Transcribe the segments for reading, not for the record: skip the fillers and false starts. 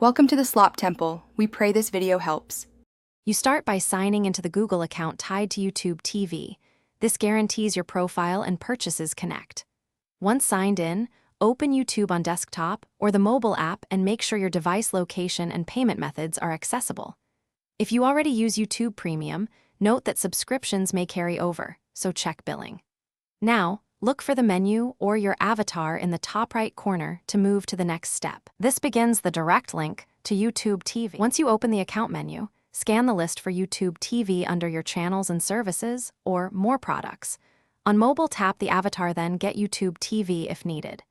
Welcome to the Slop Temple. We pray this video helps. You start by signing into the Google account tied to YouTube TV. This guarantees your profile and purchases connect. Once signed in, open YouTube on desktop or the mobile app and make sure your device location and payment methods are accessible. If you already use YouTube Premium, note that subscriptions may carry over, so check billing. Now, look for the menu or your avatar in the top right corner to move to the next step. This begins the direct link to YouTube TV. Once you open the account menu, scan the list for YouTube TV under your channels and services or more products. On mobile, tap the avatar, then Get YouTube TV if needed.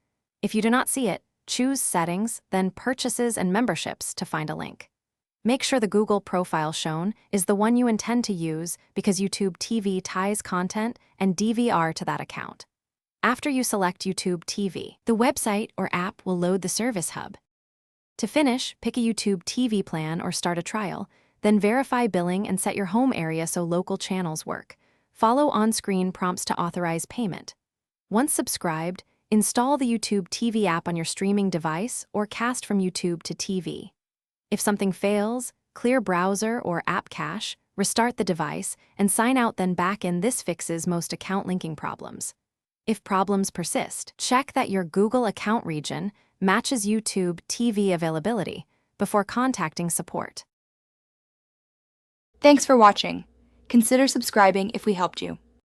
If you do not see it, choose Settings, then Purchases and Memberships to find a link. Make sure the Google profile shown is the one you intend to use because YouTube TV ties content and DVR to that account. After you select YouTube TV, the website or app will load the service hub. To finish, pick a YouTube TV plan or start a trial, then verify billing and set your home area so local channels work. Follow on-screen prompts to authorize payment. Once subscribed, install the YouTube TV app on your streaming device or cast from YouTube to TV. If something fails, clear browser or app cache, restart the device, and sign out then back in. This fixes most account linking problems. If problems persist, check that your Google account region matches YouTube TV availability before contacting support. Thanks for watching. Consider subscribing if we helped you.